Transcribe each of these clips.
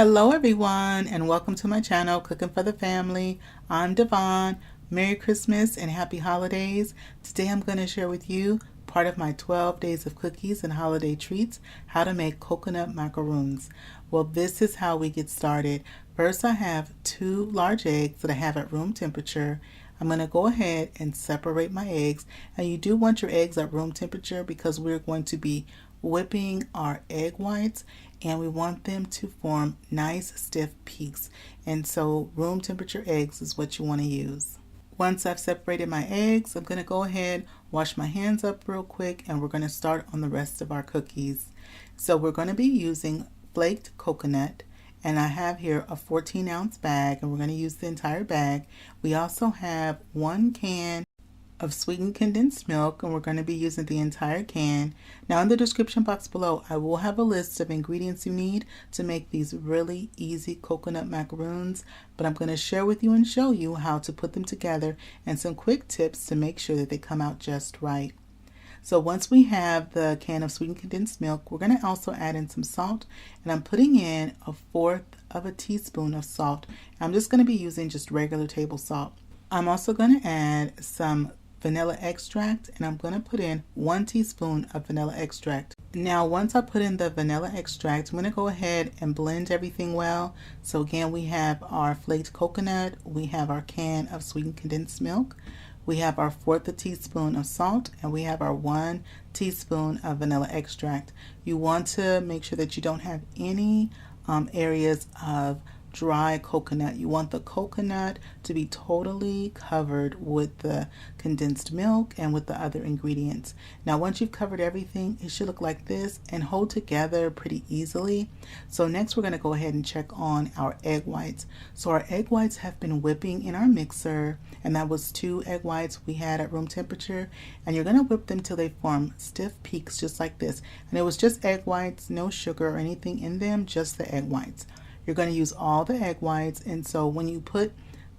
Hello everyone and welcome to my channel Cooking for the Family. I'm Devon. Merry Christmas and Happy Holidays. Today I'm going to share with you part of my 12 days of cookies and holiday treats, how to make coconut macaroons. Well, this is how we get started. First, I have 2 large eggs that I have at room temperature. I'm going to go ahead and separate my eggs, and you do want your eggs at room temperature because we're going to be whipping our egg whites and we want them to form nice stiff peaks, and so room temperature eggs is what you want to use. Once I've separated my eggs, I'm going to go ahead, wash my hands up real quick, and we're going to start on the rest of our cookies. So we're going to be using flaked coconut, and I have here a 14-ounce bag, and we're going to use the entire bag. We also have 1 can of sweetened condensed milk, and we're going to be using the entire can. Now in the description box below, I will have a list of ingredients you need to make these really easy coconut macaroons, but I'm going to share with you and show you how to put them together and some quick tips to make sure that they come out just right. So once we have the can of sweetened condensed milk, we're going to also add in some salt, and I'm putting in 1/4 of a teaspoon of salt. I'm just going to be using just regular table salt. I'm also going to add some vanilla extract, and I'm going to put in 1 teaspoon of vanilla extract. Now once I put in the vanilla extract, I'm going to go ahead and blend everything well. So again, we have our flaked coconut, we have our can of sweetened condensed milk, we have our 1/4 teaspoon of salt, and we have our 1 teaspoon of vanilla extract. You want to make sure that you don't have any areas of dry coconut. You want the coconut to be totally covered with the condensed milk and with the other ingredients. Now once you've covered everything, it should look like this and hold together pretty easily. So next we're going to go ahead and check on our egg whites. So our egg whites have been whipping in our mixer, and that was 2 egg whites we had at room temperature, and you're going to whip them till they form stiff peaks just like this. And it was just egg whites, no sugar or anything in them, just the egg whites. You're going to use all the egg whites, and so when you put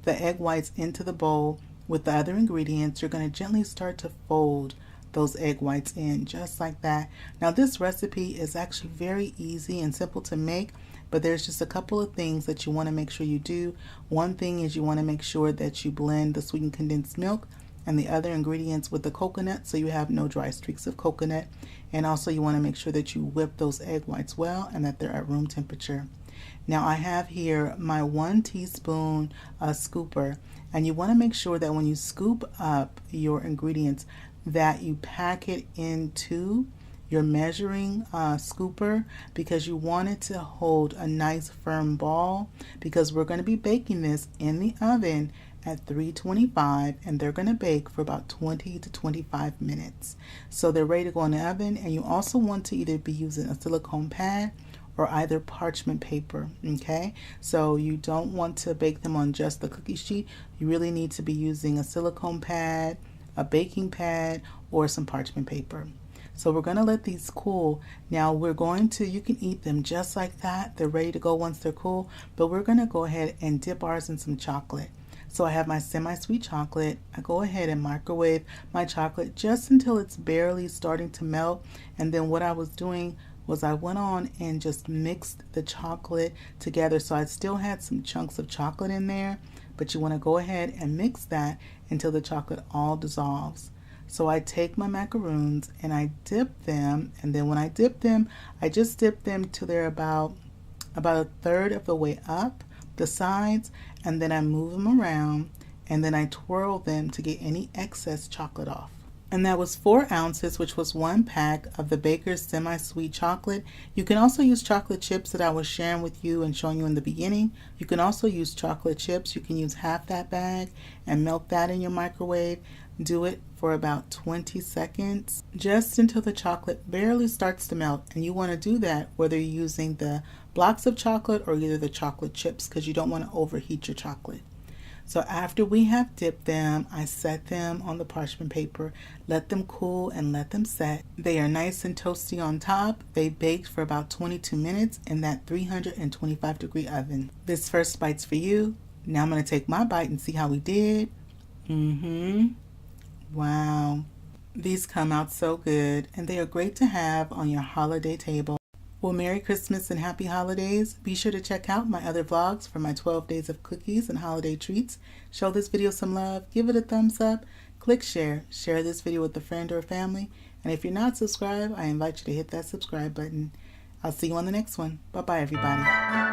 the egg whites into the bowl with the other ingredients, you're going to gently start to fold those egg whites in just like that. Now this recipe is actually very easy and simple to make, but there's just a couple of things that you want to make sure you do. One thing is you want to make sure that you blend the sweetened condensed milk and the other ingredients with the coconut so you have no dry streaks of coconut, and also you want to make sure that you whip those egg whites well and that they're at room temperature. Now I have here my 1 teaspoon scooper, and you want to make sure that when you scoop up your ingredients that you pack it into your measuring scooper, because you want it to hold a nice firm ball, because we're going to be baking this in the oven at 325, and they're going to bake for about 20 to 25 minutes. So they're ready to go in the oven, and you also want to either be using a silicone pad or either parchment paper. Okay, so you don't want to bake them on just the cookie sheet. You really need to be using a silicone pad, a baking pad, or some parchment paper. So we're going to let these cool. Now you can eat them just like that. They're ready to go once they're cool, but we're going to go ahead and dip ours in some chocolate. So I have my semi-sweet chocolate. I go ahead and microwave my chocolate just until it's barely starting to melt, and then what I was doing was I went on and just mixed the chocolate together, so I still had some chunks of chocolate in there, but you want to go ahead and mix that until the chocolate all dissolves. So I take my macaroons and I dip them, and then when I dip them, I just dip them till they're about 1/3 of the way up the sides, and then I move them around, and then I twirl them to get any excess chocolate off. And that was 4 ounces, which was 1 pack of the Baker's semi-sweet chocolate. You can also use chocolate chips that I was sharing with you and showing you in the beginning. You can also use chocolate chips. You can use half that bag and melt that in your microwave. Do it for about 20 seconds, just until the chocolate barely starts to melt. And you want to do that whether you're using the blocks of chocolate or either the chocolate chips, because you don't want to overheat your chocolate. So after we have dipped them, I set them on the parchment paper, let them cool and let them set. They are nice and toasty on top. They baked for about 22 minutes in that 325-degree oven. This first bite's for you. Now I'm going to take my bite and see how we did. Wow. These come out so good, and they are great to have on your holiday table. Well, Merry Christmas and Happy Holidays. Be sure to check out my other vlogs for my 12 days of cookies and holiday treats. Show this video some love, give it a thumbs up, click share, share this video with a friend or a family, and if you're not subscribed, I invite you to hit that subscribe button. I'll see you on the next one. Bye-bye, everybody.